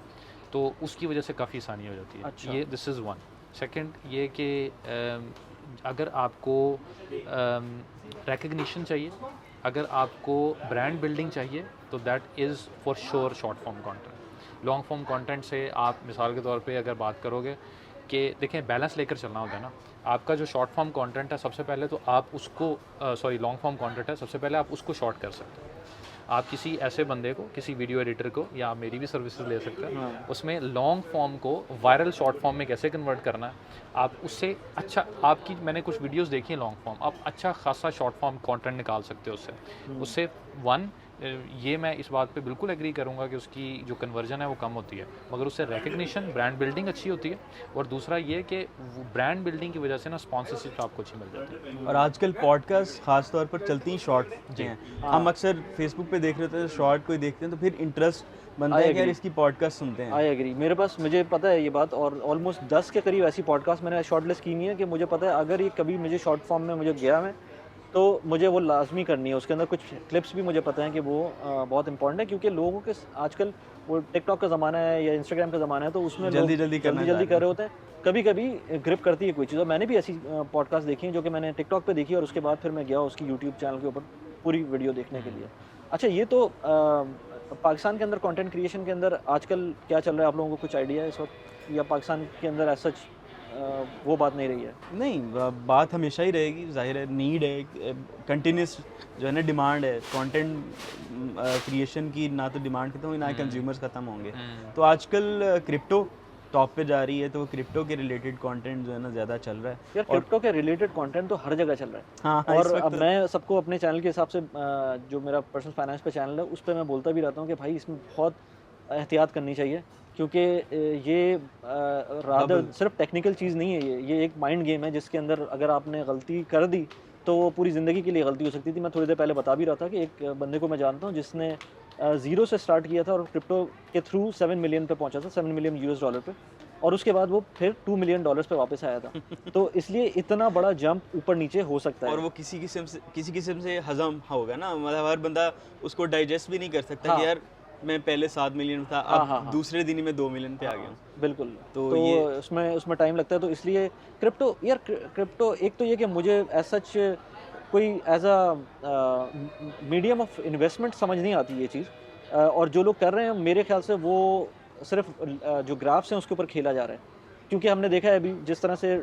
तो उसकी वजह से काफ़ी आसानी हो जाती है। अच्छा। ये दिस इज़ वन। सेकंड ये कि अगर आपको रिकग्निशन चाहिए, अगर आपको ब्रांड बिल्डिंग चाहिए, तो that is for sure short form content. Long form content से आप मिसाल के तौर पे अगर बात करोगे कि देखें, बैलेंस लेकर चलना होता है ना। आपका जो शॉर्ट फॉर्म कंटेंट है, सबसे पहले तो आप उसको लॉन्ग फॉर्म कंटेंट है, सबसे पहले आप उसको शॉर्ट कर सकते हैं। आप किसी ऐसे बंदे को, किसी वीडियो एडिटर को, या आप मेरी भी सर्विसेज ले सकते हैं, हाँ। उसमें लॉन्ग फॉर्म को वायरल शॉर्ट फॉर्म में कैसे कन्वर्ट करना है, आप उससे अच्छा, आपकी मैंने कुछ वीडियोस देखी हैं लॉन्ग फॉर्म, आप अच्छा खासा शॉर्ट फॉर्म कंटेंट निकाल सकते हो उससे वन, ये मैं इस बात पे बिल्कुल एग्री करूंगा कि उसकी जो कन्वर्जन है वो कम होती है, मगर उससे रिकग्निशन, ब्रांड बिल्डिंग अच्छी होती है, और दूसरा ये कि ब्रांड बिल्डिंग की वजह से ना स्पॉन्सरशिप आपको अच्छी मिल जाती है। और आजकल पॉडकास्ट खास तौर पर चलती हैं शॉर्ट हैं। हम अक्सर फेसबुक पे देख रहे होते हैं, शॉर्ट कोई देखते हैं तो फिर इंटरेस्ट बनता है कि यार इसकी पॉडकास्ट सुनते हैं। आई एग्री, मेरे पास, मुझे पता है ये बात, और ऑलमोस्ट 10 के करीब ऐसी पॉडकास्ट मैंने शॉर्ट लिस्ट की नहीं है कि मुझे पता है अगर ये कभी मुझे शॉर्ट फॉर्म में मुझे गया मैं, तो मुझे वो लाजमी करनी है। उसके अंदर कुछ क्लिप्स भी मुझे पता है कि वो बहुत इंपॉर्टेंट है, क्योंकि लोगों के आजकल वो टिकटॉक का ज़माना है या इंस्टाग्राम का ज़माना है, तो उसमें जल्दी कर रहे होते हैं, कभी कभी ग्रिप करती है कोई चीज़। और मैंने भी ऐसी पॉडकास्ट देखी हैं जो कि मैंने टिकटॉक पे देखी, और उसके बाद फिर मैं गया उसकी यूट्यूब चैनल के ऊपर पूरी वीडियो देखने के लिए। अच्छा, ये तो पाकिस्तान के अंदर कंटेंट क्रिएशन के अंदर आजकल क्या चल रहा है, आप लोगों को कुछ आइडिया है इस वक्त, या पाकिस्तान के अंदर एज सच वो बात नहीं रही है? नहीं, बात हमेशा ही रहेगी, जाहिर है, नीड है, कंटिन्यूस जो है ना डिमांड है कंटेंट क्रिएशन की, ना तो डिमांड खत्म हुई ना कंज्यूमर्स खत्म होंगे। तो आजकल क्रिप्टो टॉप पे जा रही है, तो क्रिप्टो के रिलेटेड कंटेंट जो है ना ज़्यादा चल रहा है। यार क्रिप्टो के रिलेटेड कंटेंट तो हर जगह चल रहा है। हाँ, और अब मैं सबको अपने चैनल के हिसाब से, जो मेरा पर्सनल फाइनेंस पे चैनल है उस पर मैं बोलता भी रहता हूँ कि भाई इसमें बहुत एहतियात करनी चाहिए, क्योंकि ये रादर सिर्फ टेक्निकल चीज़ नहीं है, ये एक माइंड गेम है जिसके अंदर अगर आपने गलती कर दी तो वो पूरी ज़िंदगी के लिए गलती हो सकती थी। मैं थोड़ी देर पहले बता भी रहा था कि एक बंदे को मैं जानता हूँ जिसने ज़ीरो से स्टार्ट किया था और क्रिप्टो के थ्रू 7 मिलियन पे पहुंचा था, 7 मिलियन यूएस डॉलर पे, और उसके बाद वो फिर 2 मिलियन डॉलर्स पे वापस आया था। तो इसलिए इतना बड़ा जंप ऊपर नीचे हो सकता है, और वो किसी किस्म से हजम होगा ना, मतलब हर बंदा उसको डाइजेस्ट भी नहीं कर सकता कि यार मैं पहले 7 मिलियन था, अब दूसरे दिन ही मैं 2 मिलियन पे आ गया हूँ। बिल्कुल। तो ये उसमें टाइम लगता है, तो इसलिए क्रिप्टो एक तो ये कि मुझे एज सच कोई as a medium of investment समझ नहीं आती ये चीज़। और जो लोग कर रहे हैं मेरे ख्याल से वो सिर्फ जो ग्राफ्स हैं उसके ऊपर खेला जा रहा है, क्योंकि हमने देखा है अभी जिस तरह से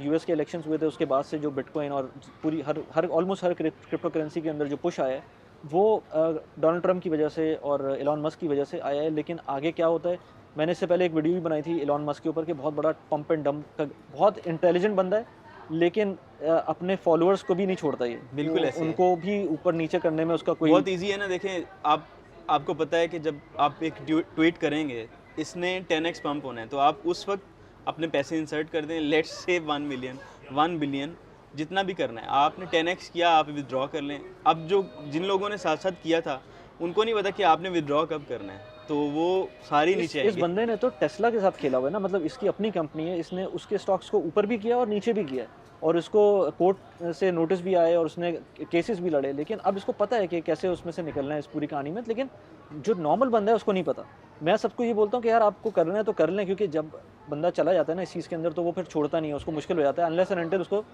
यूएस के इलेक्शंस हुए थे उसके बाद से जो बिटकॉइन और पूरी हर ऑलमोस्ट हर क्रिप्टो करेंसी के अंदर जो पुश आया है वो डोनाल्ड ट्रम्प की वजह से और एलॉन मस्क की वजह से आया है। लेकिन आगे क्या होता है, मैंने इससे पहले एक वीडियो भी बनाई थी एलॉन मस्क के ऊपर कि बहुत बड़ा पंप एंड डंप का, बहुत इंटेलिजेंट बंदा है लेकिन अपने फॉलोअर्स को भी नहीं छोड़ता ये, बिल्कुल ऐसे उनको भी ऊपर नीचे करने में उसका कोई बहुत ईजी है ना। देखें, आपको पता है कि जब आप एक ट्वीट करेंगे इसने 10x पंप होना है, तो आप उस वक्त अपने पैसे इंसर्ट कर दें, लेट्स से 1 मिलियन 1 बिलियन जितना भी करना है, आपने 10x किया, आप विदड्रॉ कर लें। अब जो जिन लोगों ने साथ साथ किया था उनको नहीं पता कि आपने विदड्रॉ कब करना है, तो वो सारी नीचे आएंगे। इस बंदे ने तो टेस्ला के साथ खेला हुआ है ना, मतलब इसकी अपनी कंपनी है, इसने उसके स्टॉक्स को ऊपर भी किया और नीचे भी किया, और इसको कोर्ट से नोटिस भी आए और उसने केसेस भी लड़े, लेकिन अब इसको पता है कि कैसे उसमें से निकलना है इस पूरी कहानी में। लेकिन जो नॉर्मल बंदा है उसको नहीं पता। मैं सबको ये बोलता हूँ कि यार आपको करना है तो कर लें, क्योंकि जब बंदा चला जाता है ना इस चीज़ के अंदर तो वो फिर छोड़ता नहीं है, उसको मुश्किल हो जाता है अनलेस एंड अनटिल उसको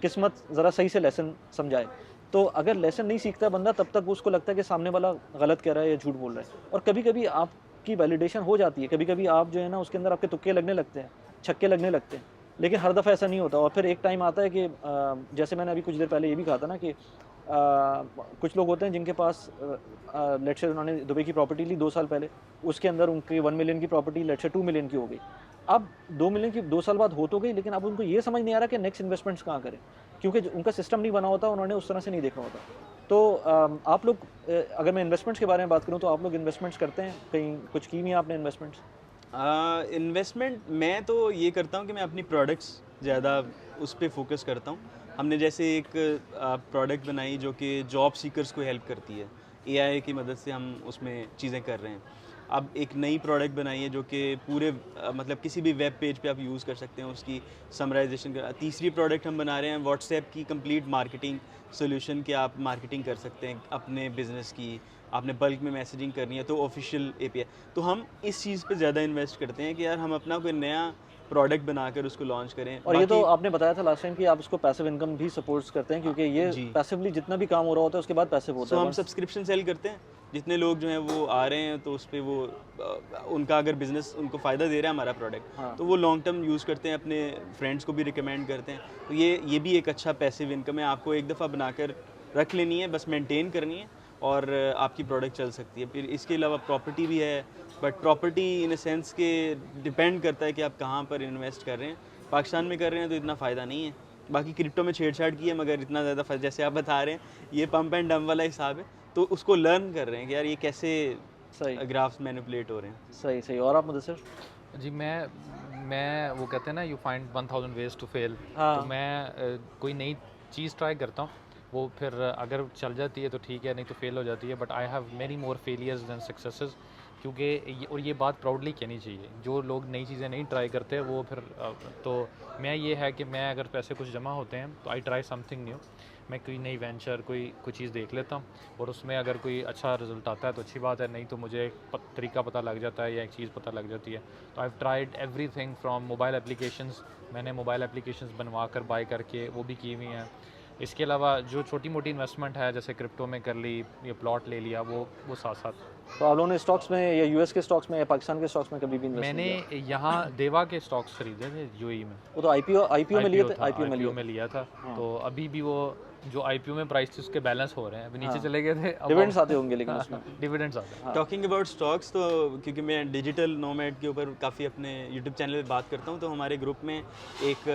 किस्मत ज़रा सही से लेसन समझाए। तो अगर लेसन नहीं सीखता बंदा तब तक उसको लगता है कि सामने वाला गलत कह रहा है या झूठ बोल रहा है, और कभी कभी आपकी वैलिडेशन हो जाती है, कभी कभी आप जो है ना उसके अंदर आपके तुक्के लगने लगते हैं, छक्के लगने लगते हैं, लेकिन हर दफ़ा ऐसा नहीं होता। और फिर एक टाइम आता है कि जैसे मैंने अभी कुछ देर पहले ये भी कहा था ना कि कुछ लोग होते हैं जिनके पास लेट्स से उन्होंने दुबई की प्रॉपर्टी ली 2 साल पहले, उसके अंदर उनकी 1 मिलियन की प्रॉपर्टी लेट्स से 2 मिलियन की हो गई। अब 2 मिलियन की 2 साल बाद हो तो गई, लेकिन अब उनको ये समझ नहीं आ रहा कि नेक्स्ट इन्वेस्टमेंट्स कहाँ करें, क्योंकि उनका सिस्टम नहीं बना होता, उन्होंने उस तरह से नहीं देखा होता। तो आप लोग, अगर मैं इन्वेस्टमेंट्स के बारे में बात करूँ तो आप लोग इन्वेस्टमेंट्स करते हैं, कहीं कुछ की हुई है आपने इन्वेस्टमेंट्स? इन्वेस्टमेंट मैं तो ये करता हूँ कि मैं अपनी प्रोडक्ट्स ज़्यादा उस पर फोकस करता हूँ। हमने जैसे एक प्रोडक्ट बनाई जो कि जॉब सीकर्स को हेल्प करती है, एआई की मदद से हम उसमें चीज़ें कर रहे हैं। अब एक नई प्रोडक्ट बनाई है जो कि पूरे मतलब किसी भी वेब पेज पे आप यूज़ कर सकते हैं, उसकी समराइजेशन कर। तीसरी प्रोडक्ट हम बना रहे हैं व्हाट्सएप की कंप्लीट मार्केटिंग सोल्यूशन के, आप मार्केटिंग कर सकते हैं अपने बिज़नेस की, आपने बल्क में मैसेजिंग करनी है तो ऑफिशियल एपीआई। तो हम इस चीज़ पे ज़्यादा इन्वेस्ट करते हैं कि यार हम अपना कोई नया प्रोडक्ट बनाकर उसको लॉन्च करें। और ये तो आपने बताया था लास्ट टाइम कि आप उसको पैसिव इनकम भी सपोर्ट करते हैं, क्योंकि ये पैसिवली जितना भी काम हो रहा होता है उसके बाद पैसिव होता है। हम सब्सक्रिप्शन सेल करते हैं, जितने लोग जो हैं वो आ रहे हैं तो उस पर वो उनका अगर बिज़नेस उनको फ़ायदा दे रहा है हमारा प्रोडक्ट, तो वो लॉन्ग टर्म यूज़ करते हैं, अपने फ्रेंड्स को भी रिकमेंड करते हैं। तो ये भी एक अच्छा पैसिव इनकम है, आपको एक दफ़ा बनाकर रख लेनी है, बस मेंटेन करनी है और आपकी प्रोडक्ट चल सकती है। फिर इसके अलावा प्रॉपर्टी भी है, but property in a sense के डिपेंड करता है कि आप कहाँ पर इन्वेस्ट कर रहे हैं। पाकिस्तान में कर रहे हैं तो इतना फ़ायदा नहीं है। बाकी क्रिप्टो में छेड़छाड़ की है, मगर इतना ज़्यादा फ़ायदा, जैसे आप बता रहे हैं ये पंप एंड डंप वाला हिसाब है, तो उसको लर्न कर रहे हैं कि यार ये कैसे सही ग्राफ्स मैनिपुलेट हो रहे हैं। सही सही। और आप मुदस्सिर? जी मैं वो कहते हैं ना, you find 1000 ways to fail. हाँ। तो मैं कोई नई चीज़ ट्राई करता हूँ, वो फिर अगर चल जाती है तो ठीक है, नहीं तो फेल हो जाती है। But I have many more failures than successes, क्योंकि और ये बात प्राउडली कहनी चाहिए, जो लोग नई चीज़ें नहीं ट्राई करते वो फिर तो मैं ये है कि मैं अगर पैसे कुछ जमा होते हैं तो आई ट्राई समथिंग न्यू। मैं कोई नई वेंचर कोई चीज़ देख लेता हूँ, और उसमें अगर कोई अच्छा रिजल्ट आता है तो अच्छी बात है, नहीं तो मुझे एक तरीका पता लग जाता है या एक चीज़ पता लग जाती है। तो I have tried everything from mobile applications, मैंने मोबाइल एप्लीकेशंस बनवा कर बाय करके वो भी की हुई हैं। इसके अलावा जो छोटी मोटी इन्वेस्टमेंट है, जैसे क्रिप्टो में कर ली या प्लॉट ले लिया, वो साथ साथ। तो आप लोगों ने स्टॉक्स में या यूएस के स्टॉक्स में या पाकिस्तान के स्टॉक्स में कभी भी इन्वेस्ट मैंने नहीं किया? यहाँ देवा के स्टॉक्स खरीदे थे यूएई में। वो तो आईपीओ में लिए थे, था, आईपीओ में लिए में लिया था। हाँ। तो अभी भी वो जो आईपीओ में प्राइस थे उसके बैलेंस हो रहे हैं, अभी नीचे हाँ। चले गए थे, अब डिविडेंड्स आते होंगे लेकिन उसमें। डिविडेंड्स आते हैं। टॉकिंग अबाउट स्टॉक्स, तो क्योंकि मैं डिजिटल नोमैड के ऊपर काफ़ी अपने यूट्यूब चैनल पे बात करता हूँ, तो हमारे ग्रुप में एक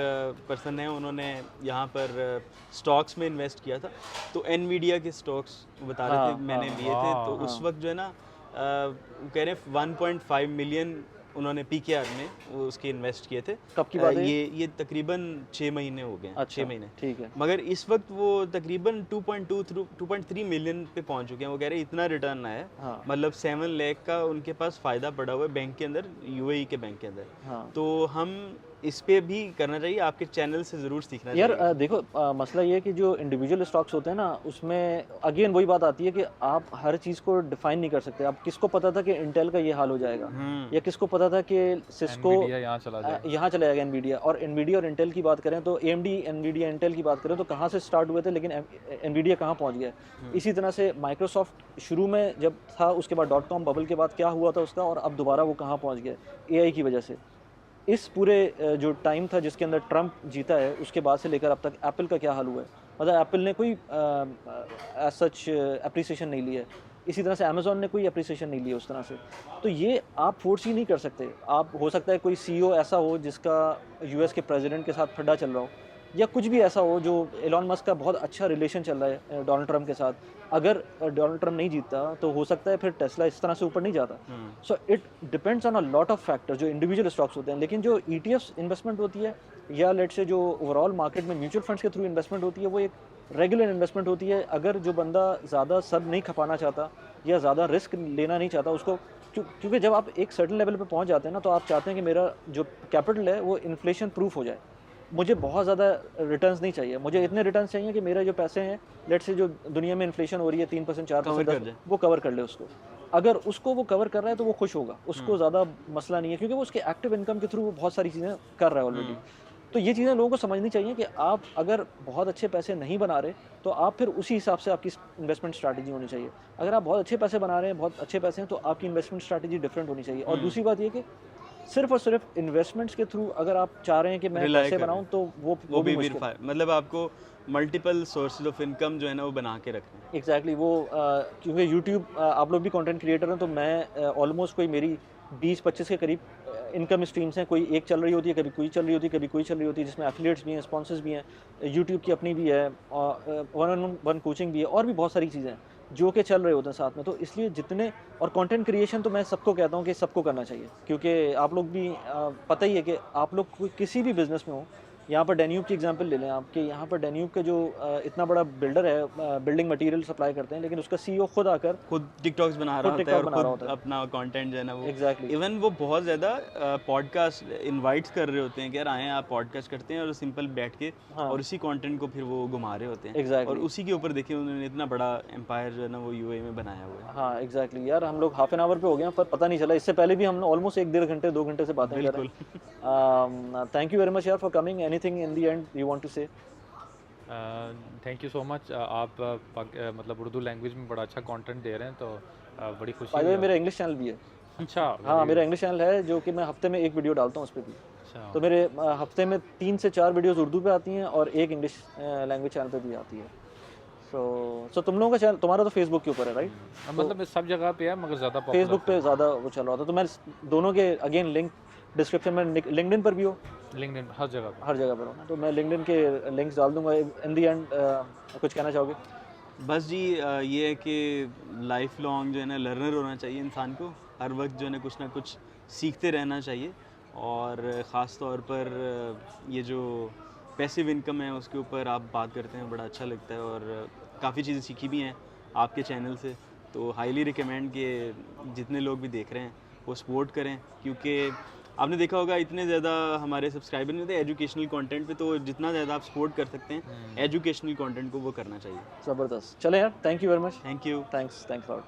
पर्सन है, उन्होंने यहाँ पर स्टॉक्स में इन्वेस्ट किया था। तो एनवीडिया के स्टॉक्स बता रहे थे, हाँ, मैंने हाँ, लिए थे। तो उस हाँ। वक्त जो है ना वो कह रहे हैं 1.5 मिलियन उन्होंने पीकेआर में वो उसके इन्वेस्ट किए थे। कब की बात है? ये तकरीबन 6 महीने हो गए हैं। अच्छा, 6 महीने। ठीक है। मगर इस वक्त वो तकरीबन 2.3 मिलियन पे पहुंच चुके हैं। वो कह रहे हैं इतना रिटर्न आया है, हाँ। मतलब 7 लाख का उनके पास फ़ायदा पड़ा हुआ है बैंक के अंदर, यूएई के बैंक के अंदर। हाँ। तो हम इस पे भी करना चाहिए, आपके चैनल से ज़रूर सीखना यार चाहिए। देखो मसला ये है कि जो इंडिविजुअल स्टॉक्स होते हैं ना, उसमें अगेन वही बात आती है कि आप हर चीज़ को डिफाइन नहीं कर सकते। आप किसको पता था कि इंटेल का ये हाल हो जाएगा, या किसको पता था कि सिस्को Nvidia यहाँ चला जाएगा। यहाँ चला जाएगा एनवीडिया। और एनवीडिया और इंटेल की बात करें तो एएमडी, एनवीडिया, इंटेल की बात करें तो कहाँ से स्टार्ट हुए थे, लेकिन एनवीडिया कहाँ पहुँच गया। इसी तरह से माइक्रोसॉफ्ट शुरू में जब था, उसके बाद .com बबल के बाद क्या हुआ था उसका, और अब दोबारा वो कहाँ पहुँच गया एआई की वजह से। इस पूरे जो टाइम था जिसके अंदर ट्रम्प जीता है, उसके बाद से लेकर अब तक एप्पल का क्या हाल हुआ है। मतलब एप्पल ने कोई एज सच अप्रिसिएशन नहीं लिया है। इसी तरह से अमेज़ॉन ने कोई अप्रिसिएशन नहीं लिया उस तरह से। तो ये आप फोर्स ही नहीं कर सकते। आप हो सकता है कोई सीईओ ऐसा हो जिसका यूएस के प्रेसिडेंट के साथ फड्डा चल रहा हो, या कुछ भी ऐसा हो जो एलॉन मस्क का बहुत अच्छा रिलेशन चल रहा है डोनाल्ड ट्रम्प के साथ। अगर डोनाल्ड ट्रम्प नहीं जीतता तो हो सकता है फिर टेस्ला इस तरह से ऊपर नहीं जाता। So it depends on a lot of factor जो इंडिविजुअल स्टॉक्स होते हैं। लेकिन जो ईटीएफ्स इन्वेस्टमेंट होती है, या लेट से जो ओवरऑल मार्केट में म्यूचुअल फंड्स के थ्रू इन्वेस्टमेंट होती है, वो एक रेगुलर इन्वेस्टमेंट होती है। अगर जो बंदा ज़्यादा सर नहीं खपाना चाहता या ज़्यादा रिस्क लेना नहीं चाहता उसको, क्योंकि जब आप एक सर्टेन लेवल पे पहुंच जाते हैं ना, तो आप चाहते हैं कि मेरा जो कैपिटल है वो इन्फ्लेशन प्रूफ हो जाए। मुझे बहुत ज़्यादा रिटर्न्स नहीं चाहिए, मुझे इतने रिटर्न्स चाहिए कि मेरे जो पैसे हैं, लेट से जो दुनिया में इन्फ्लेशन हो रही है 3%, 4%, वो कवर कर ले उसको। अगर उसको वो कवर कर रहा है तो वो खुश होगा, उसको ज़्यादा मसला नहीं है, क्योंकि वो उसके एक्टिव इनकम के थ्रू वो बहुत सारी चीज़ें कर रहा है ऑलरेडी। तो ये चीज़ें लोगों को समझनी चाहिए कि आप अगर बहुत अच्छे पैसे नहीं बना रहे तो आप फिर उसी हिसाब से आपकी इन्वेस्टमेंट स्ट्रैटेजी होनी चाहिए। अगर आप बहुत अच्छे पैसे बना रहे हैं, बहुत अच्छे पैसे हैं, तो आपकी इन्वेस्टमेंट स्ट्रैटेजी डिफरेंट होनी चाहिए। और दूसरी बात ये कि सिर्फ और सिर्फ इन्वेस्टमेंट्स के थ्रू अगर आप चाह रहे हैं कि मैं पैसे बनाऊं, तो वो भी मुश्किल है। मतलब आपको मल्टीपल सोर्सेज ऑफ इनकम जो है ना वो बना के रखना है। एग्जैक्टली वो क्योंकि यूट्यूब आप लोग भी कंटेंट क्रिएटर हैं, तो मैं ऑलमोस्ट कोई मेरी 20-25 के करीब इनकम स्ट्रीम्स हैं। कोई एक चल रही होती है, कभी कोई चल रही होती है, कभी कोई चल रही होती है, जिसमें एफिलिएट्स भी हैं, स्पॉन्सर्स भी हैं, यूट्यूब की अपनी भी है, वन कोचिंग भी है, और भी बहुत सारी चीज़ें हैं जो कि चल रहे होते हैं साथ में। तो इसलिए जितने, और कंटेंट क्रिएशन तो मैं सबको कहता हूँ कि सबको करना चाहिए, क्योंकि आप लोग भी पता ही है कि आप लोग कोई किसी भी बिज़नेस में हो। यहाँ पर डेन्यूब की एग्जांपल ले लें आपके, यहाँ पर डेन्यूब का जो इतना बड़ा बिल्डर है, बिल्डिंग मटेरियल सप्लाई करते हैं, लेकिन उसका सीईओ खुद आकर खुद टिकटॉक्स बना रहा होता है और खुद अपना कंटेंट जो है ना वो एग्जैक्टली इवन वो बहुत ज़्यादा पॉडकास्ट इनवाइट्स कर रहे होते हैं कि यार आएँ आप पॉडकास्ट करते हैं, और सिंपल बैठ के और उसी कंटेंट को फिर वो घुमा रहे होते हैं। और उसी के ऊपर देखिए उन्होंने इतना बड़ा एम्पायर जो है ना वो यूएई में बनाया हुआ है। हाँ एग्जैक्टली यार, हम लोग हाफ एन आवर पे हो गए हैं पर पता नहीं चला। इससे पहले भी हम ऑलमोस्ट 1-1.5 घंटे 2 घंटे से बातें कर रहे हैं। थैंक यू वेरी मच यार for coming. Anything in the end you want to say? Thank you so much. आप मतलब उर्दू लैंग्वेज में बड़ा अच्छा कंटेंट दे रहे हैं, तो बड़ी खुशी बाय द वे है। मेरा इंग्लिश चैनल भी है। अच्छा, हाँ मेरा इंग्लिश चैनल है, जो कि मैं हफ्ते में 1 वीडियो डालता हूँ उस पर भी। अच्छा, तो मेरे हफ्ते में 3 से 4 वीडियोस उर्दू पे आती हैं और 1 इंग्लिश लैंग्वेज चैनल पे भी आती है। सो तुम लोगों का चैनल, तुम्हारा तो फेसबुक के ऊपर है राइट? मतलब ये सब जगह पे है मगर ज़्यादा फेसबुक पे ज़्यादा वो चल रहा था, तो मैं दोनों के अगेन लिंक डिस्क्रिप्शन में, लिंक्डइन पर भी हो, लिंक्डइन हर जगह पे। हर जगह पर हो ना, तो मैं लिंक्डइन के लिंक्स डाल दूंगा इन दी एंड। कुछ कहना चाहोगे? बस जी ये है कि लाइफ लॉन्ग जो है ना लर्नर होना चाहिए इंसान को, हर वक्त जो है ना कुछ सीखते रहना चाहिए। और ख़ास तौर पर ये जो पैसिव इनकम है उसके ऊपर आप बात करते हैं, बड़ा अच्छा लगता है। और काफ़ी चीज़ें सीखी भी हैं आपके चैनल से, तो हाईली रिकमेंड कि जितने लोग भी देख रहे हैं वो सपोर्ट करें, क्योंकि आपने देखा होगा इतने ज़्यादा हमारे सब्सक्राइबर नहीं होते एजुकेशनल कंटेंट पे, तो जितना ज़्यादा आप सपोर्ट कर सकते हैं एजुकेशनल कंटेंट को वो करना चाहिए। ज़बरदस्त। चले यार, thank you very much. Thank you. Thanks lot.